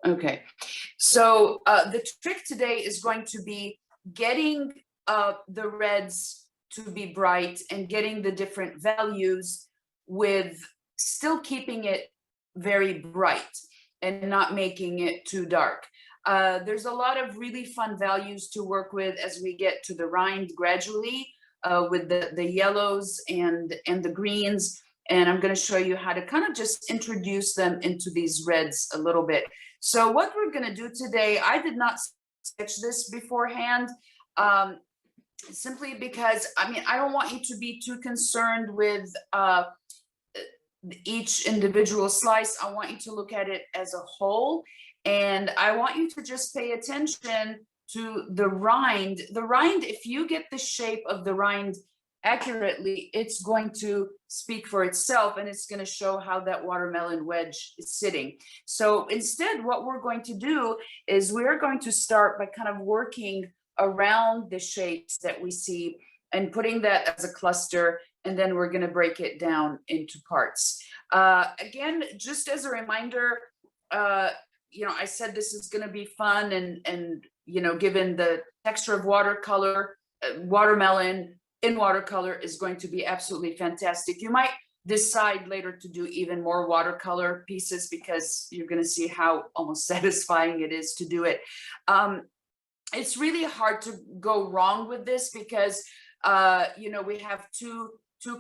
Okay, so the trick today is going to be getting the reds to be bright and getting the different values with still keeping it very bright and not making it too dark. There's a lot of really fun values to work with as we get to the rind gradually with the yellows and the greens. And I'm going to show you how to kind of just introduce them into these reds a little bit. So what we're going to do today, I did not sketch this beforehand, simply because, I mean, I don't want you to be too concerned with each individual slice. I want you to look at it as a whole. And I want you to just pay attention to the rind. The rind, if you get the shape of the rind accurately, it's going to speak for itself, and it's going to show how that watermelon wedge is sitting. So instead, what we're going to do is we're going to start by kind of working around the shapes that we see and putting that as a cluster, and then we're going to break it down into parts. Again, just as a reminder, you know, I said this is going to be fun, and you know, given the texture of watercolor, watermelon in watercolor is going to be absolutely fantastic. You might decide later to do even more watercolor pieces because you're going to see how almost satisfying it is to do it. It's really hard to go wrong with this because you know, we have two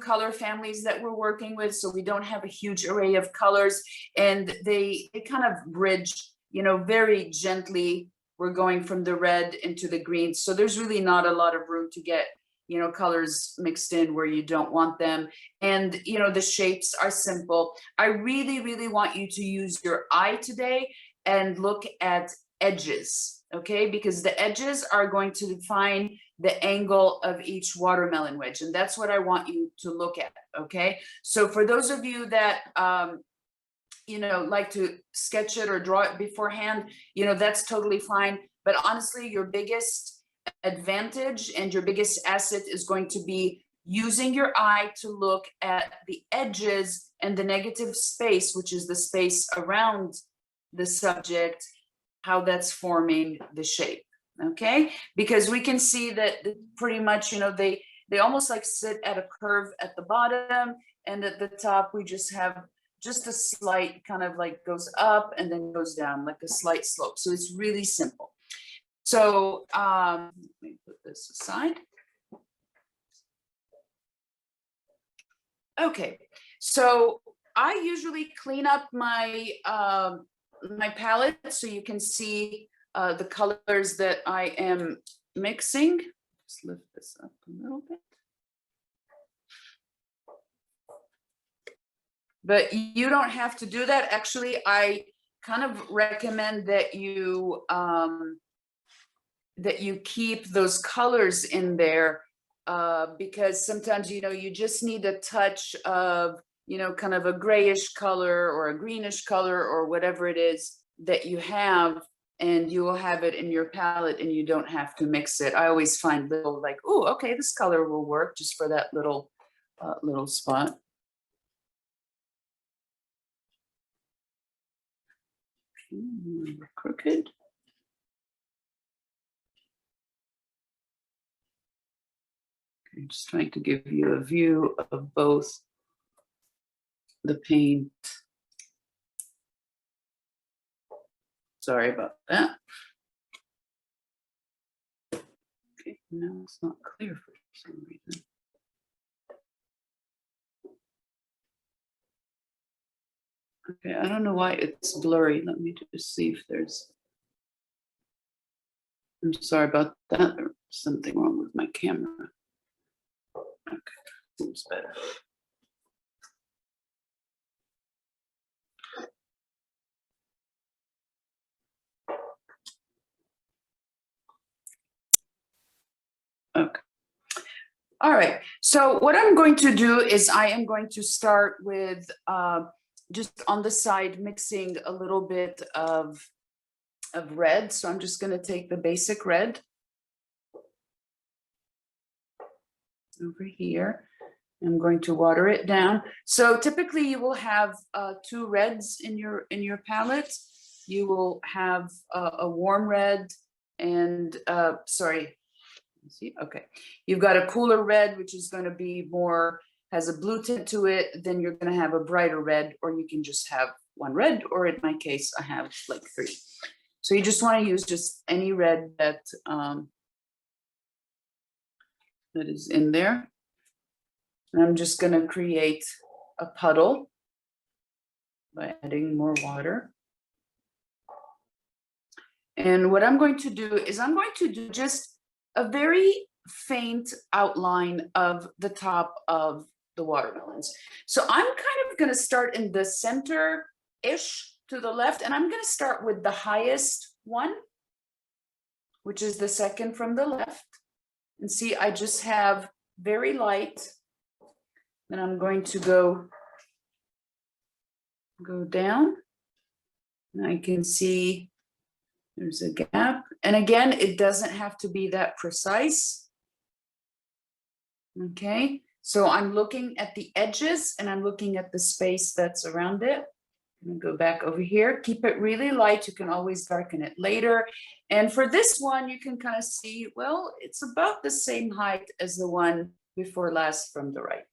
color families that we're working with, so we don't have a huge array of colors, and they kind of bridge, you know, very gently. We're going from the red into the green, so there's really not a lot of room to get, you know, colors mixed in where you don't want them. And you know, the shapes are simple. I really want you to use your eye today and look at edges, okay? Because the edges are going to define the angle of each watermelon wedge, and that's what I want you to look at, okay? So for those of you that you know, like to sketch it or draw it beforehand, you know, that's totally fine. But honestly, your biggest advantage and your biggest asset is going to be using your eye to look at the edges and the negative space, which is the space around the subject, how that's forming the shape. Okay, because we can see that pretty much, you know, they almost like sit at a curve at the bottom, and at the top we just have just a slight kind of like goes up and then goes down like a slight slope. So it's really simple. So let me put this aside. Okay, so I usually clean up my my palette so you can see the colors that I am mixing. Just lift this up a little bit. But you don't have to do that. Actually, I kind of recommend that you keep those colors in there because sometimes, you know, you just need a touch of, you know, kind of a grayish color or a greenish color or whatever it is that you have, and you will have it in your palette and you don't have to mix it. I always find little like, oh, okay, this color will work just for that little little spot. Crooked. Okay, just trying to give you a view of both the paint. Sorry about that. Okay, now it's not clear for some reason. Okay, I don't know why it's blurry. Let me just see if there's. I'm sorry about that. There's something wrong with my camera. Okay, seems better. Okay. All right. So what I'm going to do is I am going to start with just on the side mixing a little bit of red. So I'm just going to take the basic red over here. I'm going to water it down. So typically you will have 2 reds in your palette. you will have a warm red and, sorry, see, okay. You've got a cooler red, which is gonna be more, has a blue tint to it, then you're gonna have a brighter red, or you can just have one red, or in my case, I have like 3. So you just wanna use just any red that is in there. And I'm just gonna create a puddle by adding more water. And what I'm going to do is I'm going to do just a very faint outline of the top of the watermelons. So I'm kind of going to start in the center-ish to the left, and I'm going to start with the highest one, which is the second from the left. And see, I just have very light, and I'm going to go down, and I can see there's a gap. And again, it doesn't have to be that precise. Okay, so I'm looking at the edges and I'm looking at the space that's around it. I'm gonna go back over here, keep it really light. You can always darken it later. And for this one, you can kind of see, well, it's about the same height as the one before last from the right.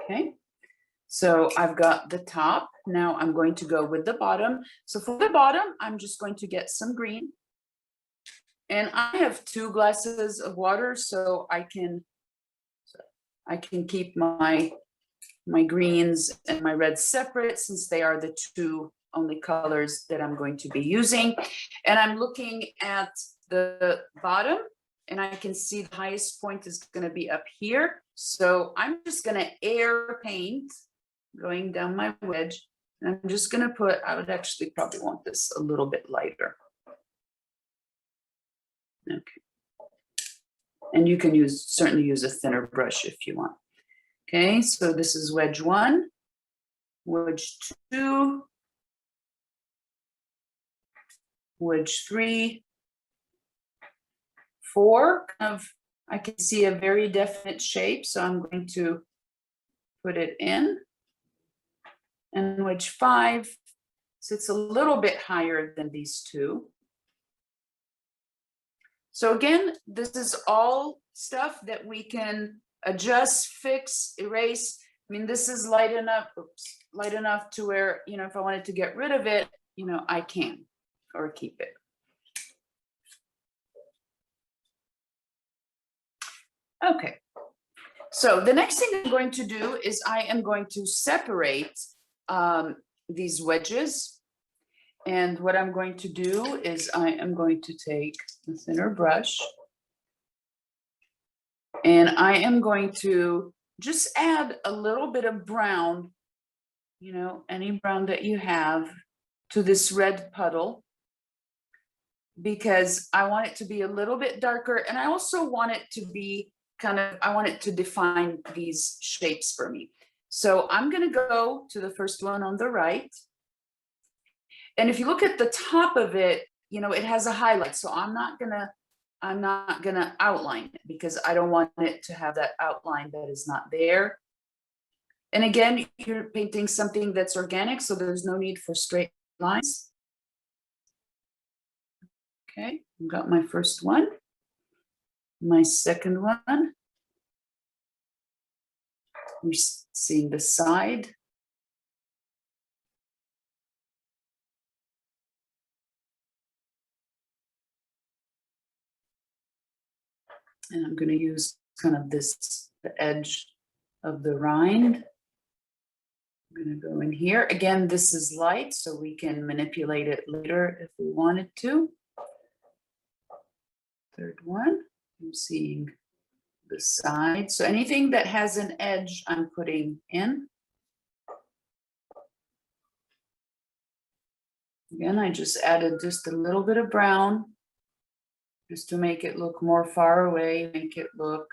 Okay, so I've got the top. Now I'm going to go with the bottom. So for the bottom, I'm just going to get some green. And I have 2 glasses of water, so I can keep my greens and my reds separate, since they are the 2 only colors that I'm going to be using. And I'm looking at the bottom, and I can see the highest point is going to be up here. So I'm just going to air paint going down my wedge. And I'm just going to put, I would actually probably want this a little bit lighter. Okay. And you can certainly use a thinner brush if you want. Okay, so this is wedge 1, wedge 2, wedge 3, 4. I can see a very definite shape, so I'm going to put it in. And wedge 5 sits a little bit higher than these 2. So again, this is all stuff that we can adjust, fix, erase. I mean, this is light enough, light enough to where, you know, if I wanted to get rid of it, you know, I can, or keep it. Okay, so the next thing I'm going to do is I am going to separate these wedges. And what I'm going to do is I am going to take a thinner brush, and I am going to just add a little bit of brown, you know, any brown that you have, to this red puddle, because I want it to be a little bit darker. And I also want it to be I want it to define these shapes for me. So I'm going to go to the first one on the right. And if you look at the top of it, you know, it has a highlight. So I'm not gonna outline it, because I don't want it to have that outline that is not there. And again, you're painting something that's organic, so there's no need for straight lines. Okay, I've got my first one, my second one. We're seeing the side. And I'm going to use kind of the edge of the rind. I'm going to go in here. Again, this is light, so we can manipulate it later if we wanted to. Third one, I'm seeing the side. So anything that has an edge, I'm putting in. Again, I just added just a little bit of brown, just to make it look more far away, make it look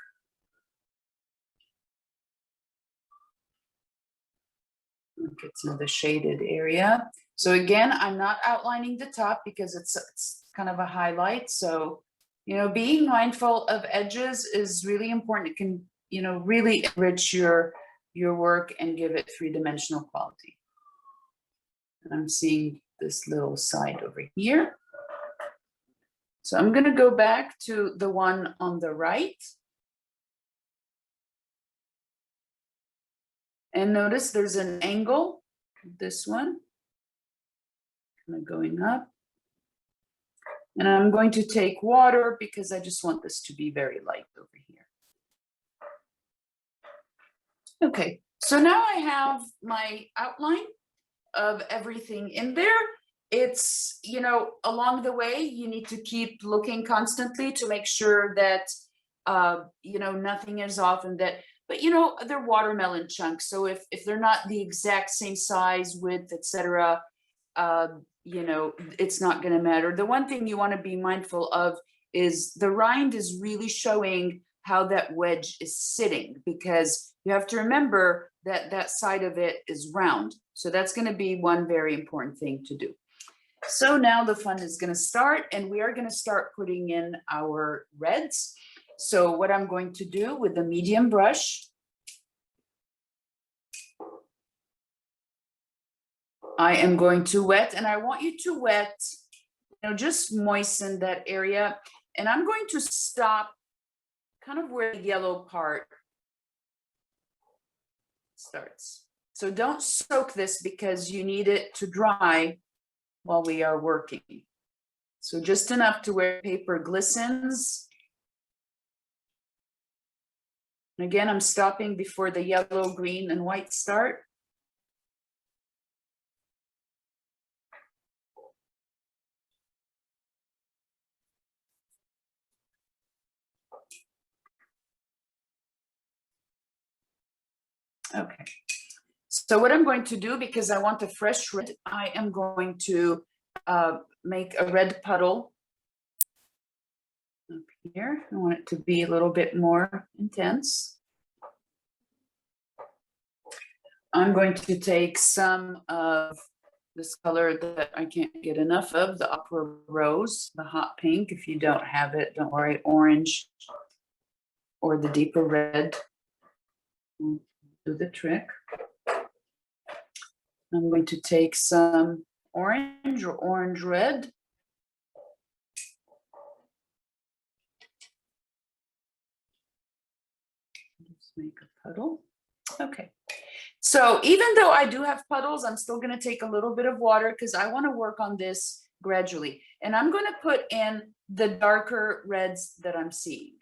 like it's in the shaded area. So again, I'm not outlining the top because it's kind of a highlight. So, you know, being mindful of edges is really important. It can you know, really enrich your work and give it three-dimensional quality. And I'm seeing this little side over here. So I'm going to go back to the one on the right. And notice there's an angle, this one, kind of going up. And I'm going to take water because I just want this to be very light over here. Okay, so now I have my outline of everything in there. It's, you know, along the way, you need to keep looking constantly to make sure that, you know, nothing is off and that, but you know, they're watermelon chunks. So if they're not the exact same size, width, etc., you know, it's not going to matter. The one thing you want to be mindful of is the rind is really showing how that wedge is sitting, because you have to remember that that side of it is round. So that's going to be one very important thing to do. So now the fun is going to start, and we are going to start putting in our reds. So what I'm going to do with the medium brush, I am going to wet, and I want you to wet, you know, just moisten that area. And I'm going to stop kind of where the yellow part starts. So don't soak this because you need it to dry while we are working. So just enough to where paper glistens. And again, I'm stopping before the yellow, green, and white start. Okay, so what I'm going to do, because I want a fresh red, I am going to make a red puddle up here. I want it to be a little bit more intense. I'm going to take some of this color that I can't get enough of, the Opera Rose, the hot pink. If you don't have it, don't worry, orange or the deeper red will do the trick. I'm going to take some orange or orange red. Just make a puddle. Okay. So even though I do have puddles, I'm still going to take a little bit of water because I want to work on this gradually. And I'm going to put in the darker reds that I'm seeing.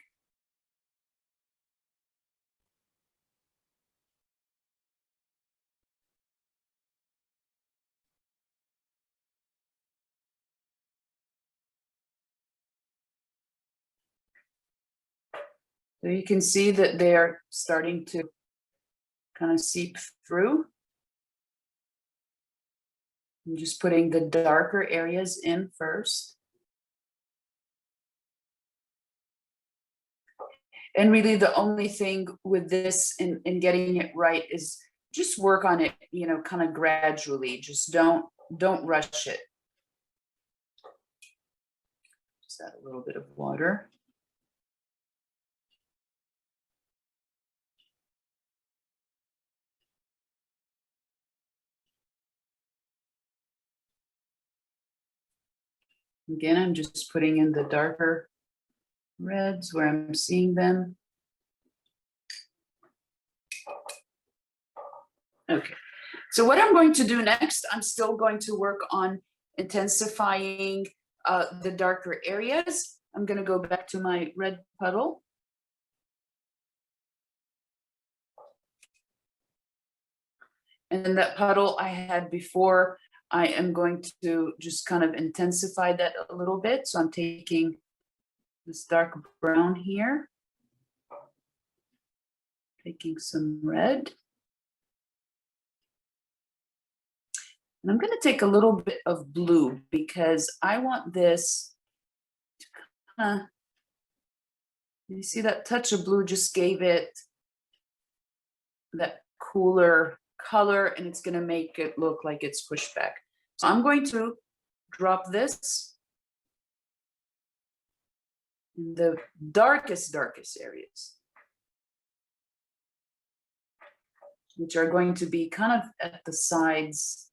So you can see that they're starting to kind of seep through. I'm just putting the darker areas in first. And really the only thing with this in getting it right is just work on it, you know, kind of gradually. Just don't rush it. Just add a little bit of water. Again, I'm just putting in the darker reds where I'm seeing them. Okay, so what I'm going to do next, I'm still going to work on intensifying the darker areas. I'm going to go back to my red puddle. And then that puddle I had before, I am going to just kind of intensify that a little bit. So I'm taking this dark brown here, taking some red. And I'm going to take a little bit of blue because I want this to kind of, you see that touch of blue just gave it that cooler color, and it's going to make it look like it's pushed back. So I'm going to drop this in the darkest areas. which are going to be kind of at the sides.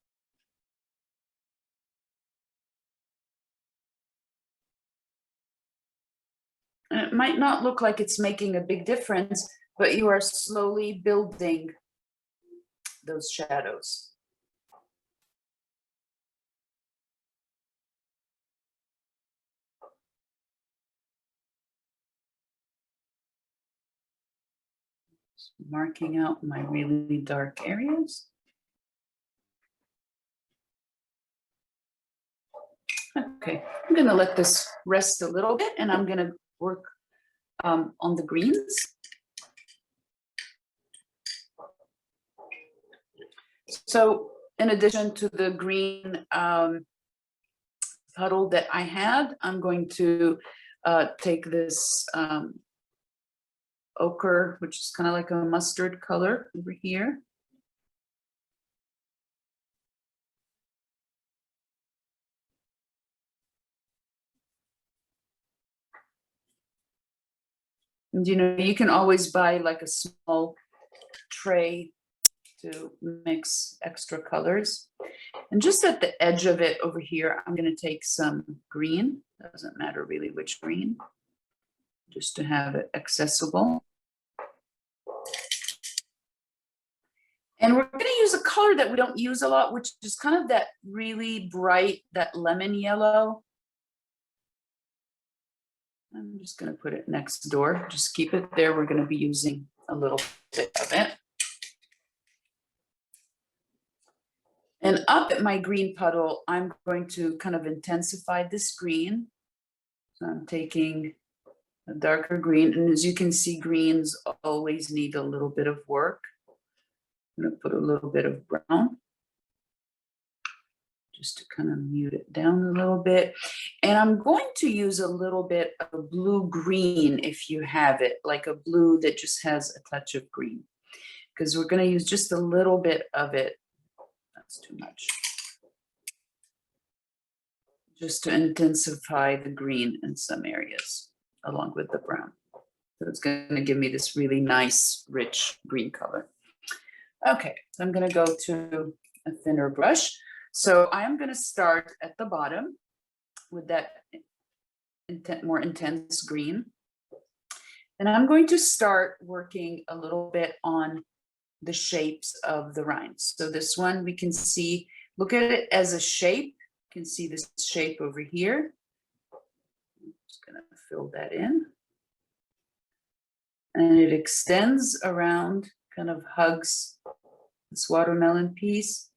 And it might not look like it's making a big difference, but you are slowly building those shadows. Marking out my really dark areas. Okay, I'm gonna let this rest a little bit and I'm gonna work on the greens. So in addition to the green puddle that I had, I'm going to take this ochre, which is kind of like a mustard color over here. And you know, you can always buy like a small tray to mix extra colors. And just at the edge of it over here, I'm going to take some green. Doesn't matter really which green, just to have it accessible. And we're going to use a color that we don't use a lot, which is kind of that really bright, that lemon yellow. I'm just going to put it next door. Just keep it there. We're going to be using a little bit of it. And up at my green puddle, I'm going to kind of intensify this green. So I'm taking a darker green. And as you can see, greens always need a little bit of work. I'm going to put a little bit of brown just to kind of mute it down a little bit. And I'm going to use a little bit of blue-green if you have it, like a blue that just has a touch of green, because we're going to use just a little bit of it. That's too much. Just to intensify the green in some areas along with the brown. So it's going to give me this really nice, rich green color. Okay, so I'm going to go to a thinner brush. So I'm going to start at the bottom with that more intense green. And I'm going to start working a little bit on the shapes of the rinds. So this one we can see, look at it as a shape. You can see this shape over here. I'm just going to fill that in. And it extends around, kind of hugs this watermelon piece.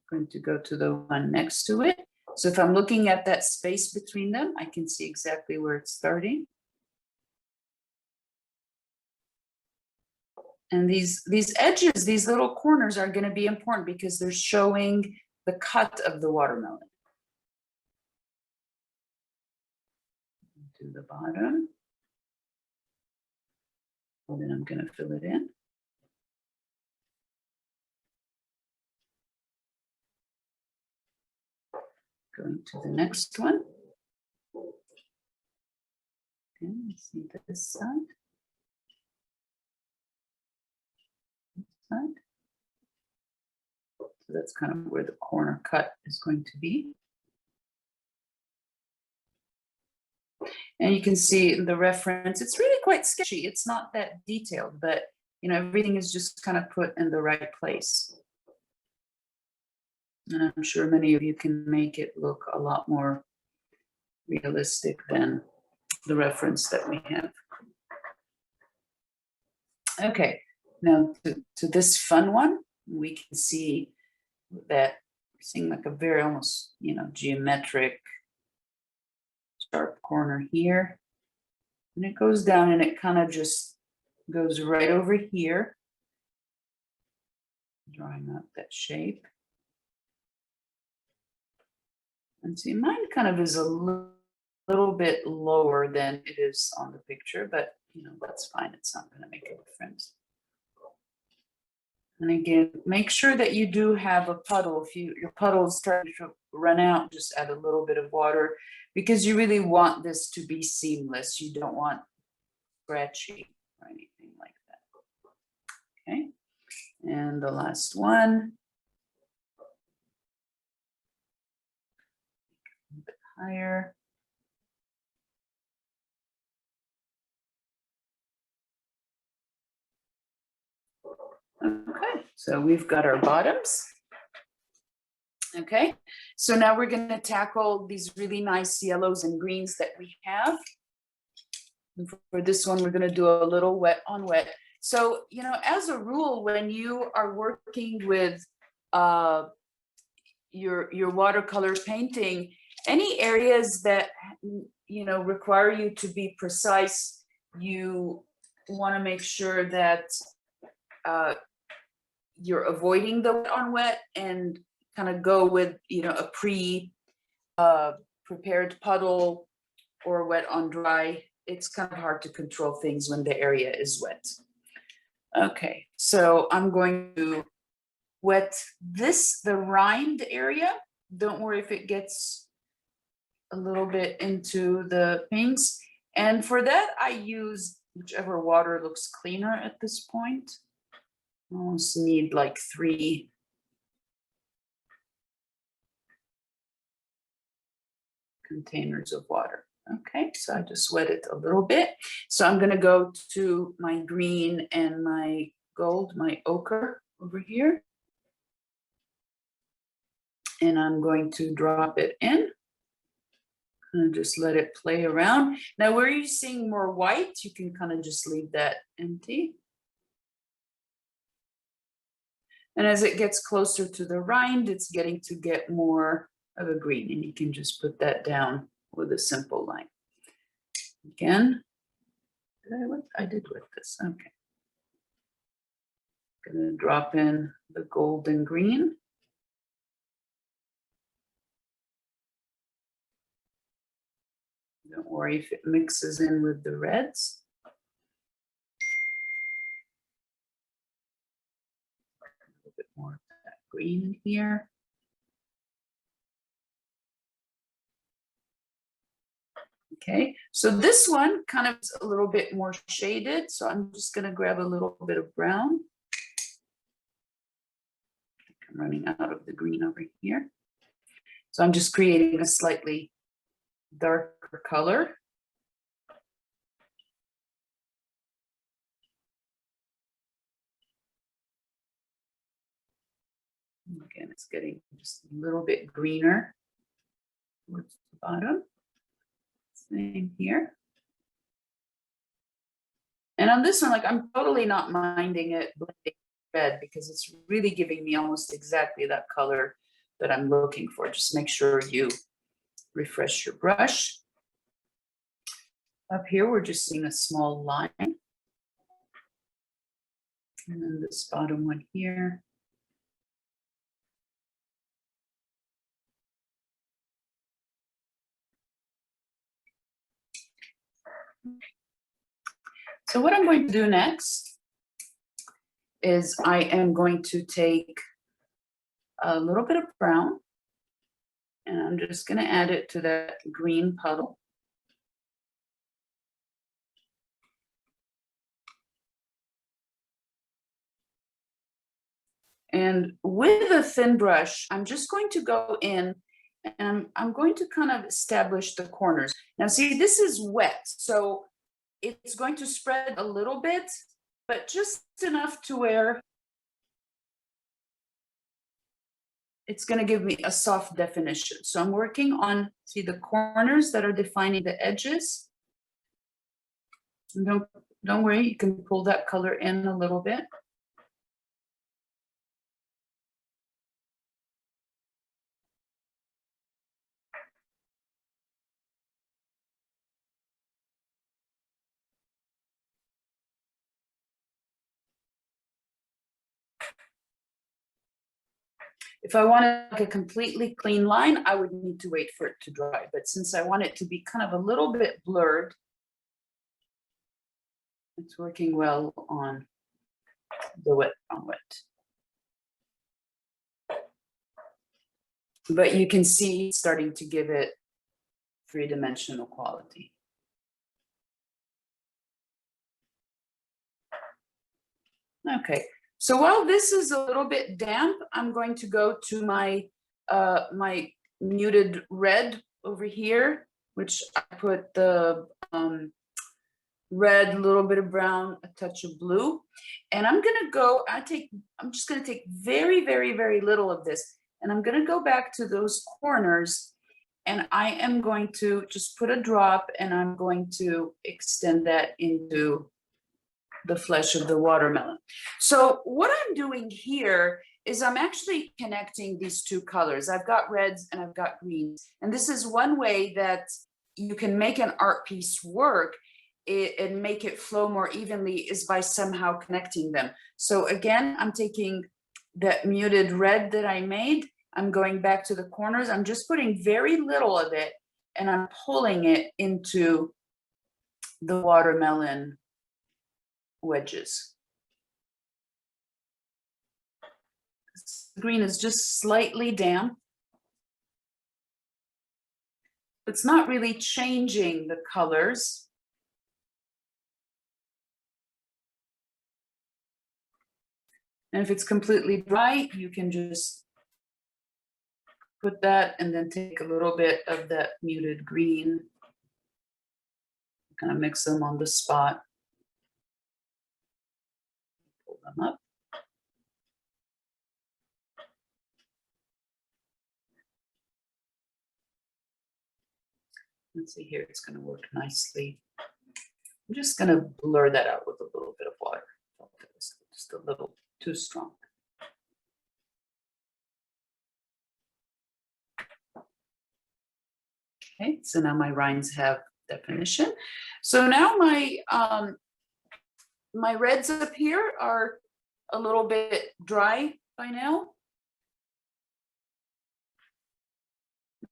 I'm going to go to the one next to it. So if I'm looking at that space between them, I can see exactly where it's starting. And these edges, these little corners are going to be important because they're showing the cut of the watermelon. To the bottom. And then I'm going to fill it in. Going to the next one. Okay, let's see this side. This side. So that's kind of where the corner cut is going to be. And you can see the reference, it's really quite sketchy. It's not that detailed, but you know, everything is just kind of put in the right place. And I'm sure many of you can make it look a lot more realistic than the reference that we have. Okay, now to this fun one, we can see that we're seeing like a very almost, you know, geometric sharp corner here. And it goes down and it kind of just goes right over here. Drawing out that shape. And see, mine kind of is a little bit lower than it is on the picture, but you know, that's fine. It's not going to make a difference. And again, make sure that you do have a puddle. If your puddle is starting to run out, just add a little bit of water because you really want this to be seamless. You don't want scratchy. or anything like that. Okay, and the last one. A bit higher. Okay, so we've got our bottoms. Okay, so now we're going to tackle these really nice yellows and greens that we have. And for this one, we're going to do a little wet on wet. So, you know, as a rule, when you are working with your watercolor painting, any areas that, you know, require you to be precise, you want to make sure that you're avoiding the wet on wet and kind of go with, you know, a prepared puddle or wet on dry. It's kind of hard to control things when the area is wet. Okay, so I'm going to wet the rind area. Don't worry if it gets a little bit into the paints. And for that, I use whichever water looks cleaner at this point. I almost need like 3 containers of water. Okay, so I just wet it a little bit. So I'm going to go to my green and my gold, my ochre over here. And I'm going to drop it in and just let it play around. Now, where you're seeing more white, you can kind of just leave that empty. And as it gets closer to the rind, it's getting to get more of a green, and you can just put that down with a simple line. Again, I did with this, okay. Gonna drop in the gold and green. Don't worry if it mixes in with the reds. A little bit more of that green in here. Okay, so this one kind of is a little bit more shaded, so I'm just going to grab a little bit of brown. I'm running out of the green over here. So I'm just creating a slightly darker color. Again, it's getting just a little bit greener towards the bottom. Same here. And on this one, like, I'm totally not minding it blending red because it's really giving me almost exactly that color that I'm looking for. Just make sure you refresh your brush. Up here, we're just seeing a small line. And then this bottom one here. So what I'm going to do next is I am going to take a little bit of brown and I'm just going to add it to that green puddle. And with a thin brush, I'm just going to go in and I'm going to kind of establish the corners. Now see, this is wet, so it's going to spread a little bit, but just enough to where it's going to give me a soft definition. So I'm working on, see the corners that are defining the edges. And don't worry, you can pull that color in a little bit. If I wanted like a completely clean line, I would need to wait for it to dry. But since I want it to be kind of a little bit blurred, it's working well on the wet on wet. But you can see it's starting to give it 3-dimensional quality. Okay, so while this is a little bit damp, I'm going to go to my my muted red over here, which I put the red, a little bit of brown, a touch of blue. And I'm gonna go, I'm just gonna take very, very, very little of this. And I'm gonna go back to those corners and I am going to just put a drop and I'm going to extend that into the flesh of the watermelon. So what I'm doing here is I'm actually connecting these two colors. I've got reds and I've got greens. And this is one way that you can make an art piece work and make it flow more evenly is by somehow connecting them. So again, I'm taking that muted red that I made. I'm going back to the corners. I'm just putting very little of it and I'm pulling it into the watermelon wedges. The green is just slightly damp. It's not really changing the colors. And if it's completely dry, you can just put that and then take a little bit of that muted green, kind of mix them on the spot. Pull them up. Let's see here, it's going to work nicely. I'm just going to blur that out with a little bit of water. Just a little too strong. Okay, so now my rinds have definition. So now my my reds up here are a little bit dry by now.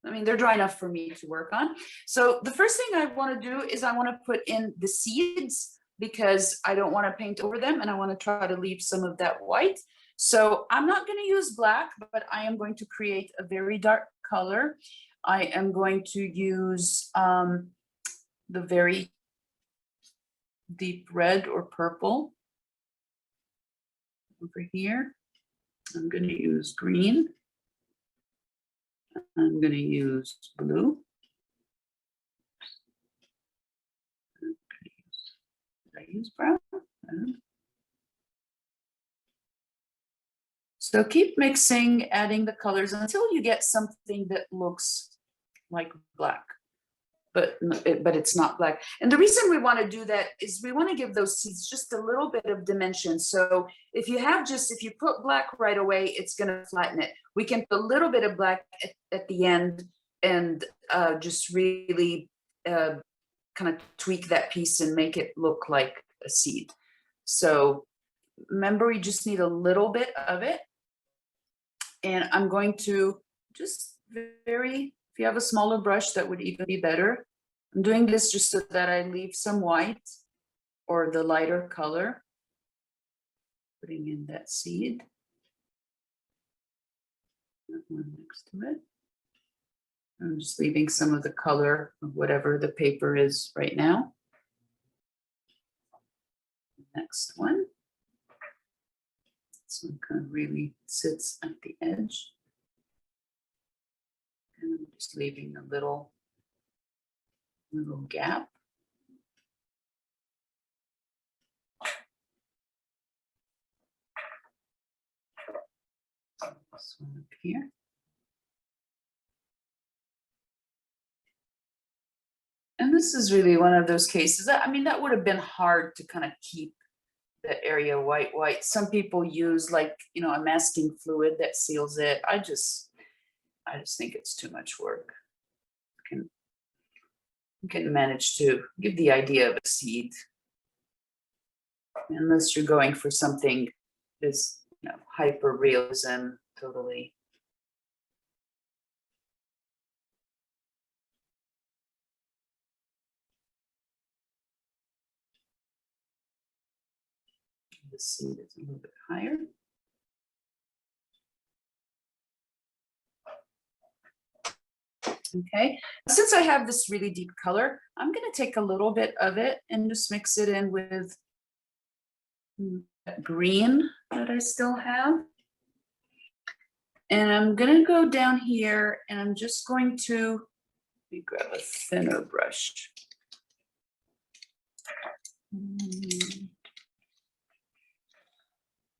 I mean, they're dry enough for me to work on. So the first thing I want to do is I want to put in the seeds because I don't want to paint over them and I want to try to leave some of that white. So I'm not going to use black, but I am going to create a very dark color. I am going to use the very deep red or purple over here. I'm going to use green. I'm going to use blue. Did I use brown? So keep mixing, adding the colors until you get something that looks like black, but it's not black. And the reason we want to do that is we want to give those seeds just a little bit of dimension. So if you put black right away, it's going to flatten it. We can put a little bit of black at the end and just really kind of tweak that piece and make it look like a seed. So remember, we just need a little bit of it. And I'm going to just if you have a smaller brush, that would even be better. I'm doing this just so that I leave some white or the lighter color. Putting in that seed. That one next to it. I'm just leaving some of the color of whatever the paper is right now. Next one. This one kind of really sits at the edge. And I'm just leaving a little gap. This one up here. And this is really one of those cases that, I mean, that would have been hard to kind of keep the area white. Some people use like, you know, a masking fluid that seals it. I just think it's too much work. You can manage to give the idea of a seed. Unless you're going for something that's, you know, hyper realism, totally. The seed is a little bit higher. Okay, since I have this really deep color, I'm going to take a little bit of it and just mix it in with that green that I still have. And I'm gonna go down here and I'm just going to, let me grab a thinner brush.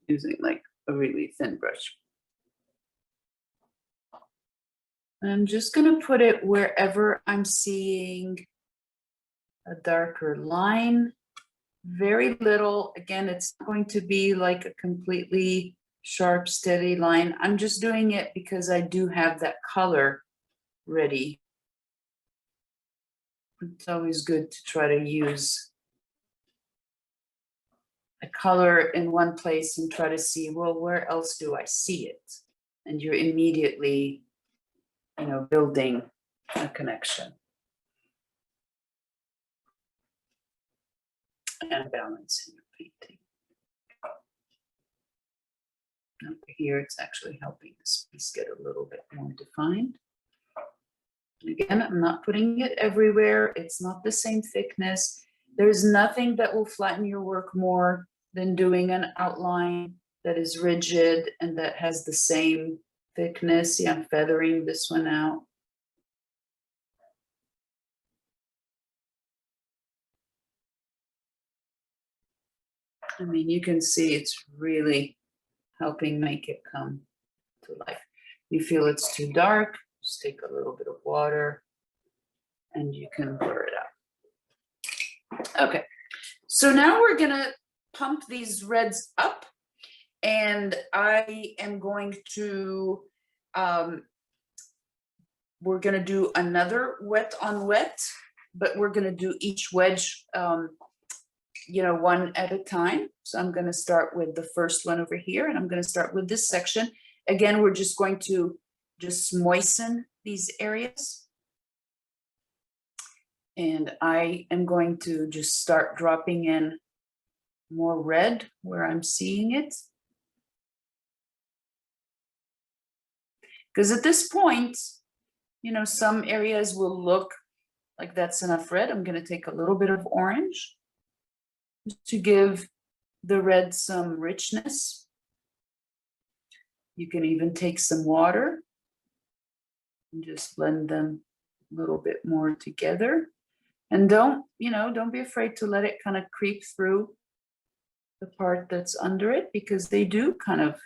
Using like a really thin brush. I'm just gonna put it wherever I'm seeing a darker line. Very little. Again, it's going to be like a completely sharp, steady line. I'm just doing it because I do have that color ready. It's always good to try to use a color in one place and try to see, well, where else do I see it? And you're immediately, you know, building a connection. And balancing your painting. Over here, it's actually helping this piece get a little bit more defined. Again, I'm not putting it everywhere. It's not the same thickness. There's nothing that will flatten your work more than doing an outline that is rigid and that has the same thickness. See, I'm feathering this one out. I mean, you can see it's really helping make it come to life. You feel it's too dark, just take a little bit of water and you can blur it out. Okay, so now we're gonna pump these reds up and I am going to, we're gonna do another wet on wet, but we're gonna do each wedge, you know, one at a time. So I'm going to start with the first one over here and I'm going to start with this section. Again, we're just going to just moisten these areas. And I am going to just start dropping in more red where I'm seeing it. Because at this point, you know, some areas will look like that's enough red. I'm going to take a little bit of orange to give the red some richness. You can even take some water and just blend them a little bit more together. And don't, you know, don't be afraid to let it kind of creep through the part that's under it, because they do kind of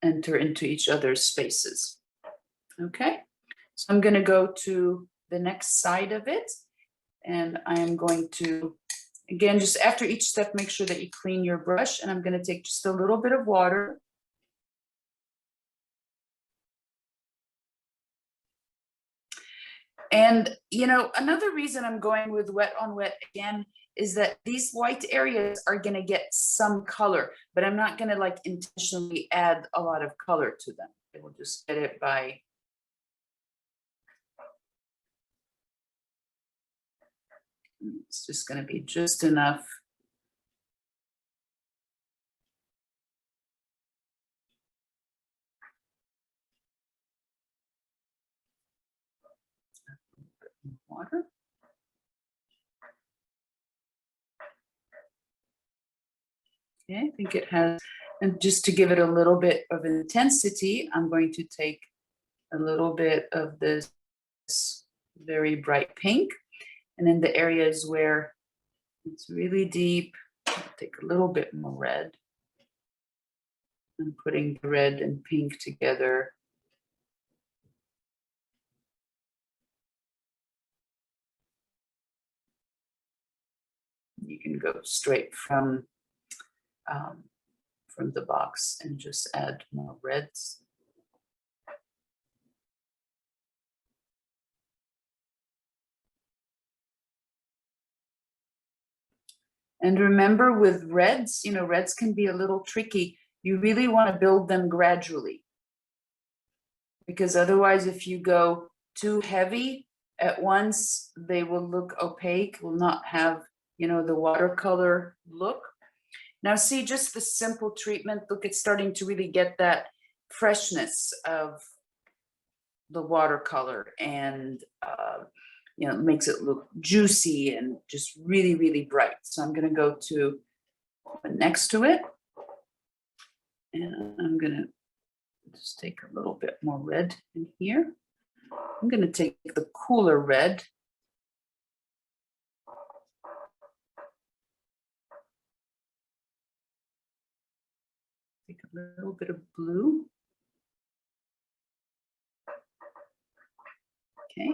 enter into each other's spaces. Okay, so I'm going to go to the next side of it. And I am going to, again, just after each step, make sure that you clean your brush. And I'm going to take just a little bit of water. And, you know, another reason I'm going with wet on wet again is that these white areas are going to get some color, but I'm not going to like intentionally add a lot of color to them. I will just get it by it's just going to be just enough. Water. Okay, I think it has, and just to give it a little bit of intensity, I'm going to take a little bit of this very bright pink. And in the areas where it's really deep, I'll take a little bit more red. I'm putting the red and pink together. You can go straight from the box and just add more reds. And remember with reds, you know, reds can be a little tricky. You really want to build them gradually. Because otherwise, if you go too heavy at once, they will look opaque, will not have, you know, the watercolor look. Now see, just the simple treatment, look, it's starting to really get that freshness of the watercolor. And you know, makes it look juicy and just really, really bright. So I'm gonna go to next to it. And I'm gonna just take a little bit more red in here. I'm gonna take the cooler red. Take a little bit of blue. Okay.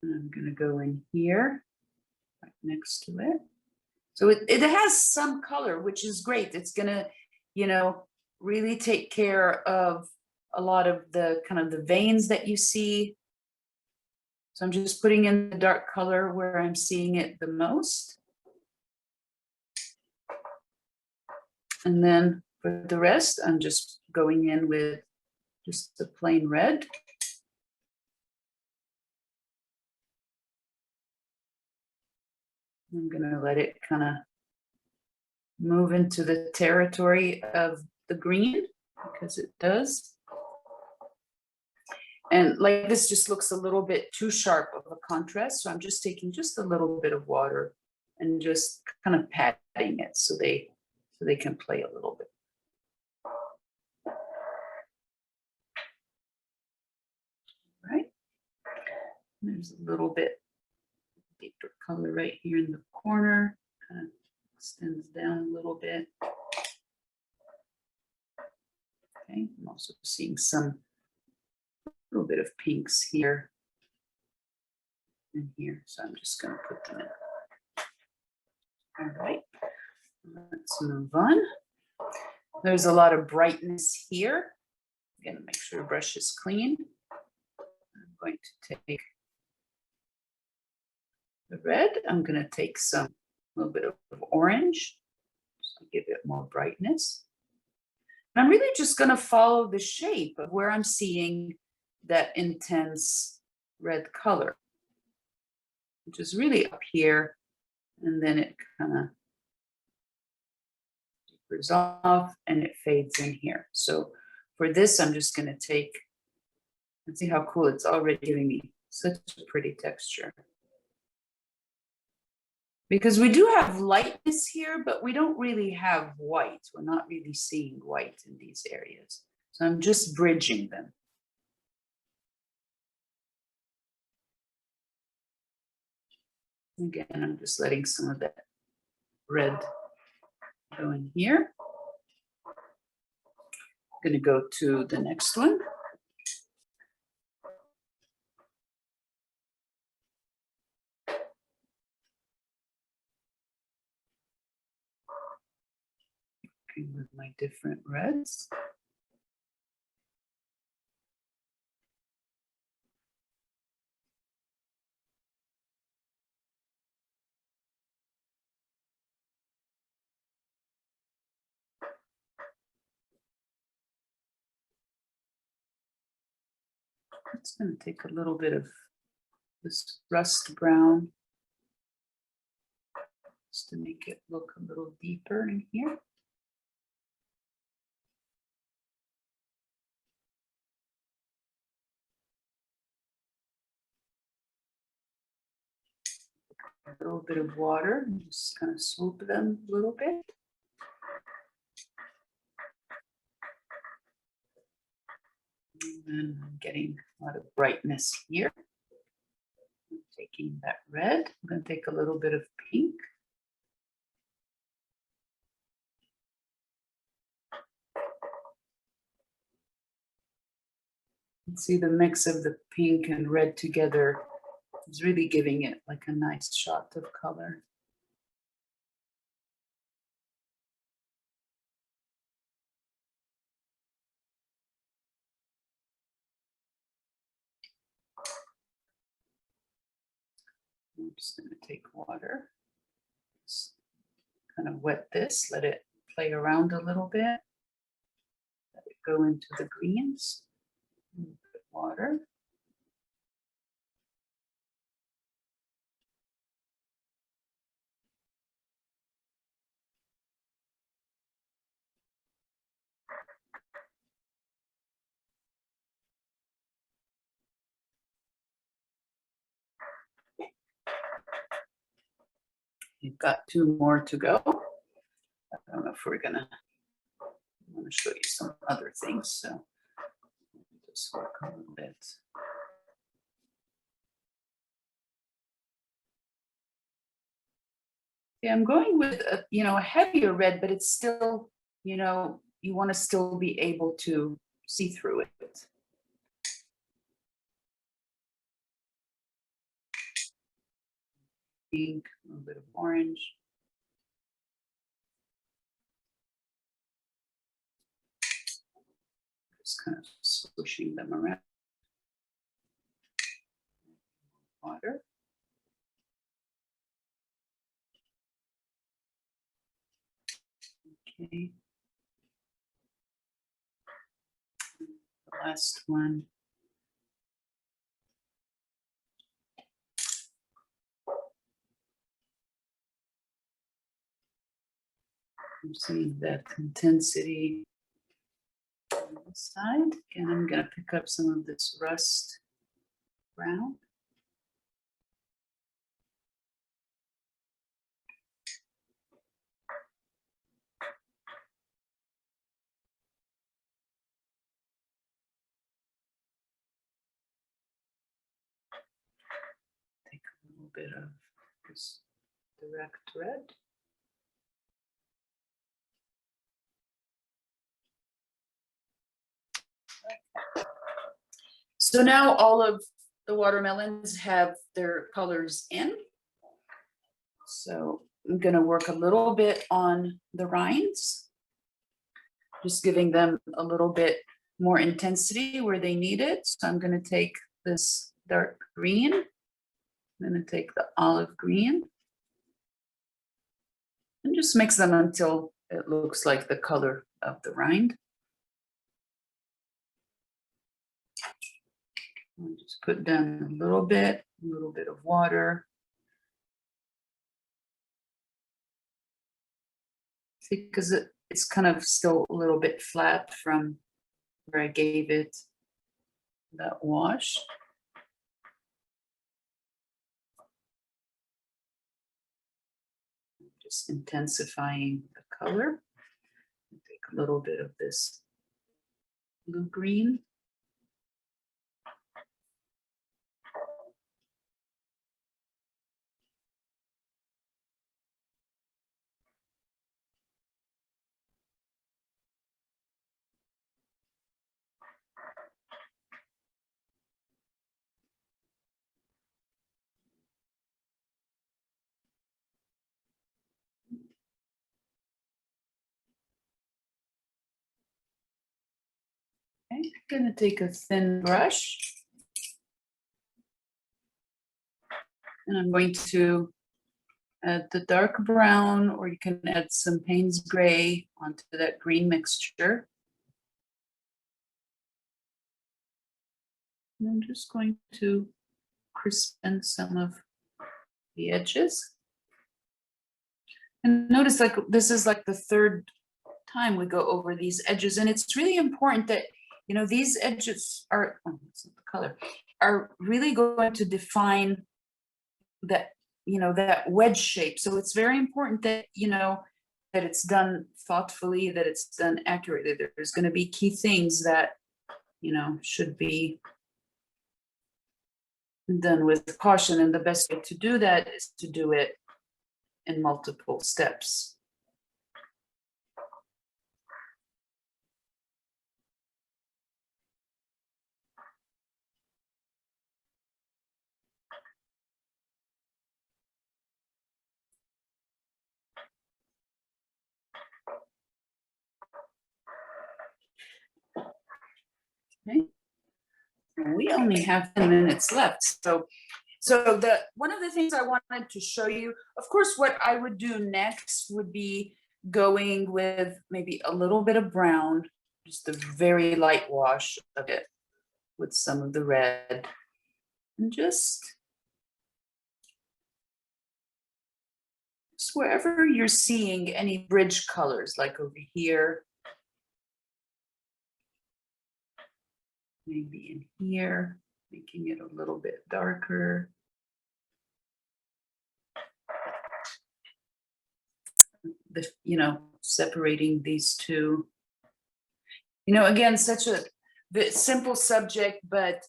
And I'm gonna go in here, right next to it. So it has some color, which is great. It's gonna, you know, really take care of a lot of the kind of the veins that you see. So I'm just putting in the dark color where I'm seeing it the most. And then for the rest, I'm just going in with just the plain red. I'm gonna let it kind of move into the territory of the green, because it does. And like this just looks a little bit too sharp of a contrast. So I'm just taking just a little bit of water and just kind of patting it so they can play a little bit. Right. There's a little bit deeper color right here in the corner. Kind of extends down a little bit. Okay, I'm also seeing some little bit of pinks here and here. So I'm just going to put them in. All right, let's move on. There's a lot of brightness here. Again, make sure the brush is clean. I'm going to take the red. I'm going to take a little bit of orange, so give it more brightness. And I'm really just going to follow the shape of where I'm seeing that intense red color, which is really up here, and then it kind of tapers off and it fades in here. So for this, I'm just going to take, and see how cool it's already giving me such a pretty texture. Because we do have lightness here, but we don't really have white. We're not really seeing white in these areas. So I'm just bridging them. Again, I'm just letting some of that red go in here. I'm going to go to the next one. Working with my different reds. It's going to take a little bit of this rust brown just to make it look a little deeper in here. A little bit of water and just kind of swoop them a little bit. And I'm getting a lot of brightness here. I'm taking that red. I'm going to take a little bit of pink. And see the mix of the pink and red together is really giving it like a nice shot of color. I'm just going to take water, just kind of wet this, let it play around a little bit, let it go into the greens, water. You've got 2 more to go. I don't know if we're gonna, I want to show you some other things, so just work a little bit. Yeah, I'm going with a, a heavier red, but it's still, you want to still be able to see through it. Pink, a little bit of orange. Just kind of swooshing them around. Water. Okay. The last one. I'm seeing that intensity on the side, and I'm going to pick up some of this rust brown. Take a little bit of this direct red. So now all of the watermelons have their colors in. So I'm going to work a little bit on the rinds, just giving them a little bit more intensity where they need it. So I'm going to take this dark green. I'm going to take the olive green and just mix them until it looks like the color of the rind. I'll just put down a little bit of water. See, because it's kind of still a little bit flat from where I gave it that wash. Just intensifying the color. Take a little bit of this blue green. Okay, I'm going to take a thin brush and I'm going to add the dark brown, or you can add some Payne's gray onto that green mixture. And I'm just going to crispen some of the edges. And notice, like, this is like the third time we go over these edges, and it's really important that these edges are, that's not the color, are really going to define that that wedge shape. So it's very important that that it's done thoughtfully, that it's done accurately. There's going to be key things that should be done with caution, and the best way to do that is to do it in multiple steps. Okay. We only have 10 minutes left. So one of the things I wanted to show you, of course, what I would do next would be going with maybe a little bit of brown, just a very light wash of it with some of the red, and just wherever you're seeing any bridge colors, like over here, maybe in here, making it a little bit darker. the, separating these two. Again, such a simple subject, but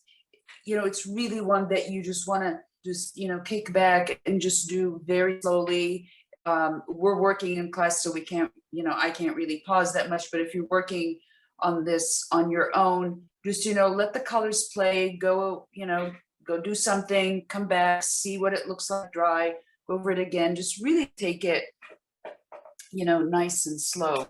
it's really one that you just want to just, kick back and just do very slowly. We're working in class, so we can't, I can't really pause that much, but if you're working on this on your own, just, let the colors play, go do something, come back, see what it looks like dry, go over it again, just really take it, nice and slow.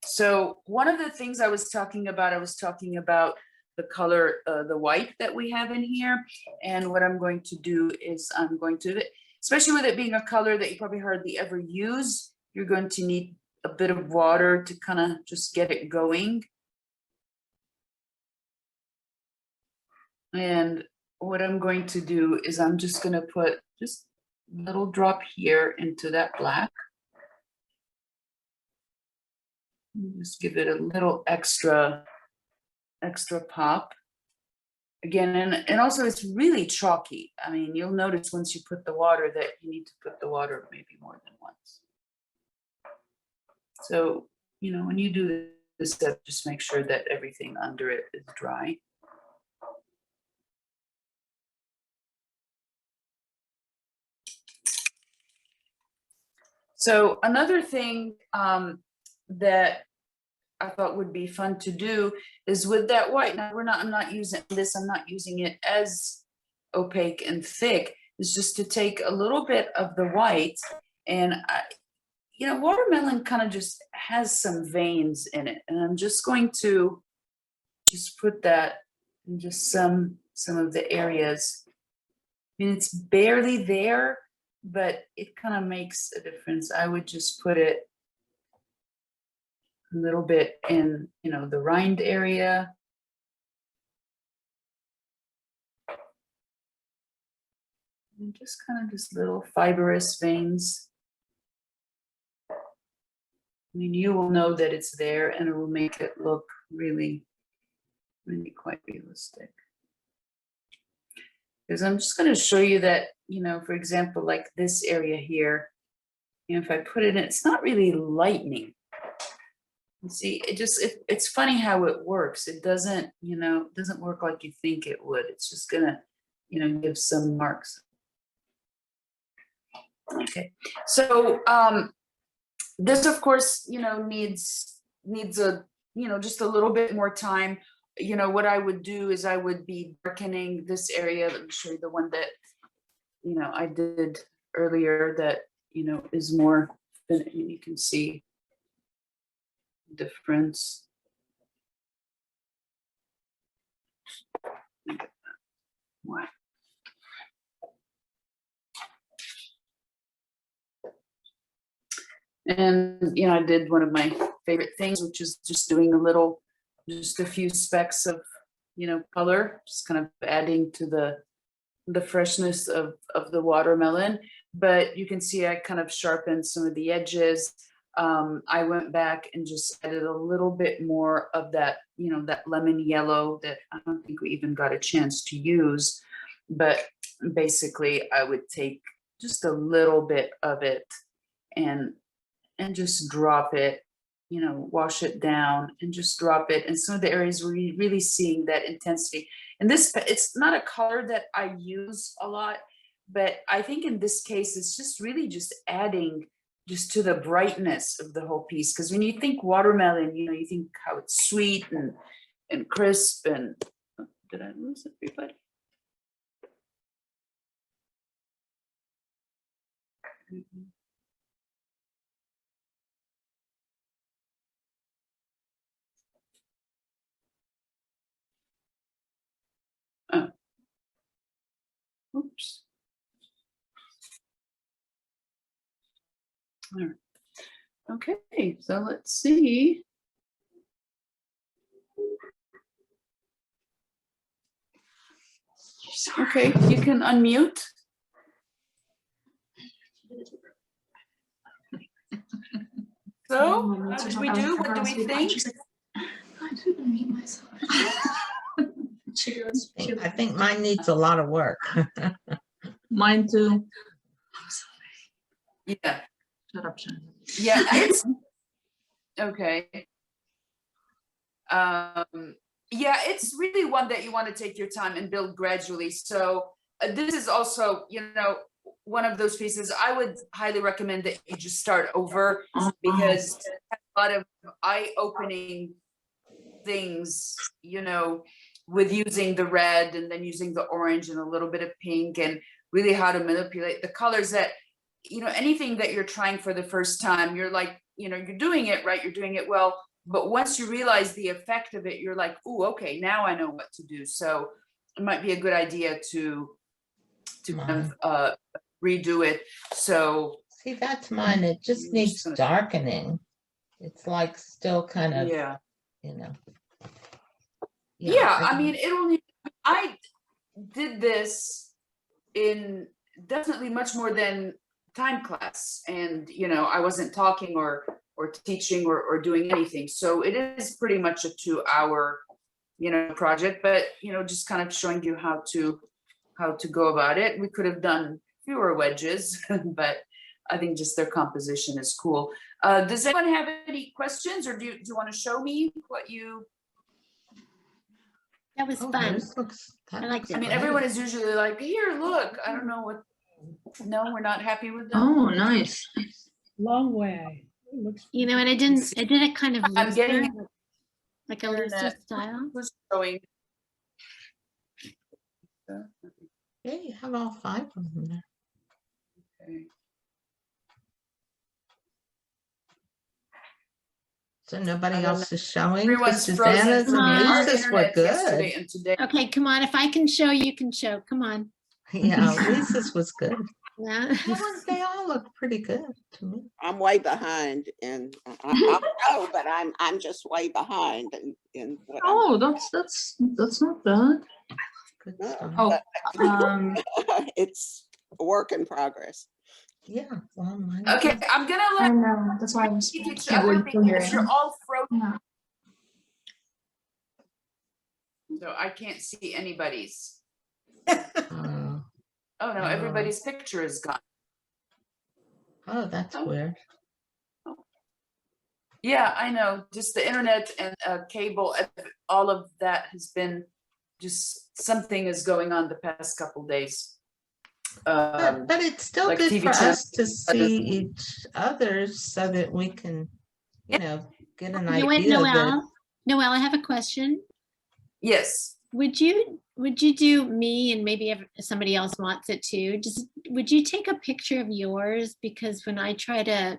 So one of the things I was talking about the color, the white that we have in here. And what I'm going to do is I'm going to, especially with it being a color that you probably hardly ever use, you're going to need a bit of water to kind of just get it going. And what I'm going to do is I'm just going to put just a little drop here into that black. Just give it a little extra pop. Again, and also it's really chalky. I mean, you'll notice once you put the water that you need to put the water maybe more than once. So, when you do this step, just make sure that everything under it is dry. So another thing that I thought would be fun to do is with that white. Now I'm not using this. I'm not using it as opaque and thick. It's just to take a little bit of the white, and watermelon kind of just has some veins in it, and I'm just going to just put that in just some of the areas. I mean, it's barely there, but it kind of makes a difference. I would just put it a little bit in, the rind area. And just kind of just little fibrous veins. I mean, you will know that it's there, and it will make it look really, really quite realistic. Because I'm just going to show you that, for example, like this area here, if I put it in, it's not really lightening. You see, it's funny how it works. It doesn't, doesn't work like you think it would. It's just gonna, give some marks. Okay, so this of course, needs a, just a little bit more time. What I would do is I would be darkening this area. Let me show you the one that, I did earlier that, is more than you can see difference. Why? And I did one of my favorite things, which is just doing just a few specks of color, just kind of adding to the freshness of the watermelon. But you can see I kind of sharpened some of the edges. I went back and just added a little bit more of that, that lemon yellow that I don't think we even got a chance to use. But basically, I would take just a little bit of it and just drop it, wash it down and just drop it. And some of the areas where you're really seeing that intensity. And it's not a color that I use a lot, but I think in this case, it's just really just adding just to the brightness of the whole piece. Because when you think watermelon, you think how it's sweet and crisp. And did I lose everybody? Oh. Oops. All right. Okay, so let's see. Okay, you can unmute. So, how did we do? What do we think? I couldn't mute myself. I think mine needs a lot of work. Mine too. Yeah. Shut up, Shannon. Yeah, it's okay. Yeah, it's really one that you want to take your time and build gradually. So this is also, one of those pieces I would highly recommend that you just start over, because it has a lot of eye-opening things, with using the red and then using the orange and a little bit of pink, and really how to manipulate the colors that, anything that you're trying for the first time, you're like, you're doing it right, you're doing it well. But once you realize the effect of it, you're like, oh, okay, now I know what to do. So it might be a good idea to kind of redo it. So See, that's mine. It just needs darkening. It's like still kind of, yeah. Yeah, I mean, it'll need, I did this in definitely much more than time class, and I wasn't talking or teaching or doing anything, so it is pretty much a 2-hour project, but just kind of showing you how to go about it. We could have done fewer wedges but I think just their composition is cool. Does anyone have any questions, or do you want to show me what you... That was fun. I liked it. I mean, everyone is usually like, here, look. I don't know what. No, we're not happy with them. Oh, nice. Long way. And I did it kind of I'm getting looser, like a looser style. Who's showing? yeah, you have all 5 of them there. Okay. So nobody I don't else is showing? Everyone's Susanna's frozen. and Our Lisa's were Internet yesterday good. and today. Okay, come on. If I can show, you can show. Come on. Yeah, Lisa's was good. Yeah. They all look pretty good to me. I'm way behind, and I'll go, but I'm just way behind in what Oh, that's not bad. Good No. stuff. Oh, it's a work in progress. Yeah, well, mine. Okay, I'm gonna I let know, that's why I was each can't other wait to hear because it. you're all frozen, Yeah. so I can't see anybody's. Oh, Oh no, everybody's picture is gone. oh, that's weird. Yeah, I know. Just the internet and cable, all of that has been just something is going on the past couple days. But it's still like good TV for us channels. to see each other so that we can, get an You know what, idea that. Noelle, I have a question. Yes. Would you do me, and maybe if somebody else wants it too, would you take a picture of yours? Because when I try to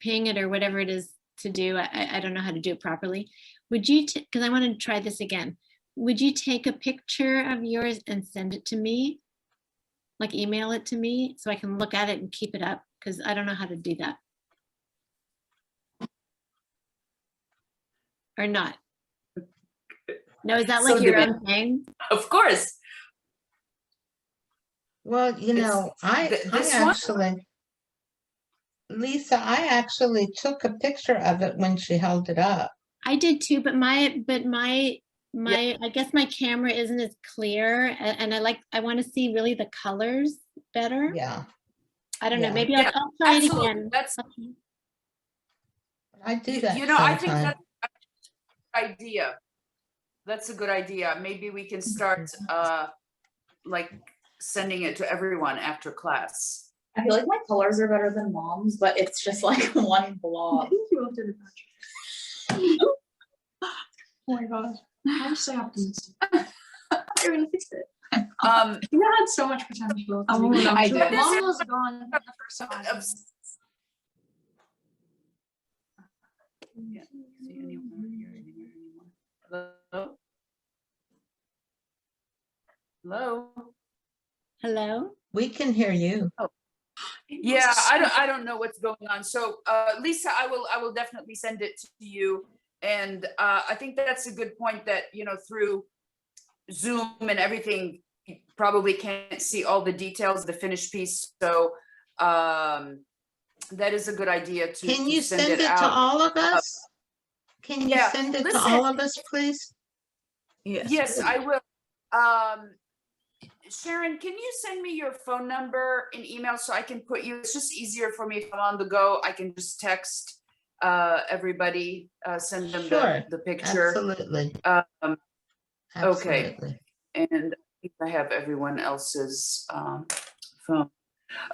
ping it or whatever it is to do, I don't know how to do it properly. Would you, because I want to try this again. Would you take a picture of yours and send it to me? Like email it to me so I can look at it and keep it up? Because I don't know how to do that. Or not? No, is that So like your did own thing? Of course. Well, I this one? actually, Lisa, I actually took a picture of it when she held it up. I did too, but my I guess my camera isn't as clear, and I want to see really the colors better. Yeah, I don't know, yeah. maybe Yeah, I'll try it absolutely. again. That's I do that I think sometime. that's a good idea. That's a good idea. Maybe we can start like sending it to everyone after class. I feel like my colors are better than mom's, but it's just like one blob. Oh my gosh, I'm so optimistic. You're gonna fix it. You had so much potential. Oh, no, I sure. did. This Mom is- was gone the first time. Yeah. See anyone here anymore? Hello? Hello? Hello? We can hear you. Yeah, I don't know what's going on. So Lisa, I will definitely send it to you. And I think that's a good point that, through Zoom and everything, you probably can't see all the details of the finished piece. So that is a good idea to Can you send it to out. all of us? Can you Yeah, send it to listen. all of us, please? Yes, I will. Sharon, can you send me your phone number in email so I can put you, it's just easier for me if I'm on the go, I can just text everybody, send them Sure, the picture. Absolutely. Okay. Absolutely. And I think I have everyone else's phone.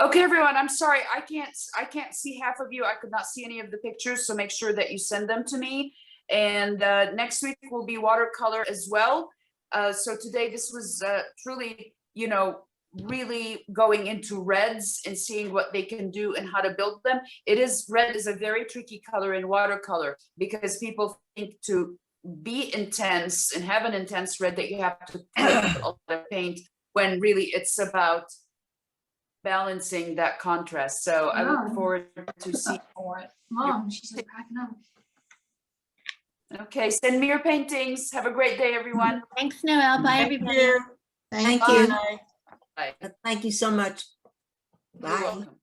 Okay, everyone, I'm sorry, I can't see half of you. I could not see any of the pictures, so make sure that you send them to me. And next week will be watercolor as well. So today this was truly, you know, really going into reds and seeing what they can do and how to build them. Red is a very tricky color in watercolor because people think to be intense and have an intense red that you have to put a lot of paint, when really it's about balancing that contrast. So I look Wow. forward to see. Mom, she's like cracking up. Okay, send me your paintings. Have a great day, everyone. Thanks, Noelle. Bye, Thank everybody. you. Thank Thank you. Bye. Thank you so much. You're Bye. welcome.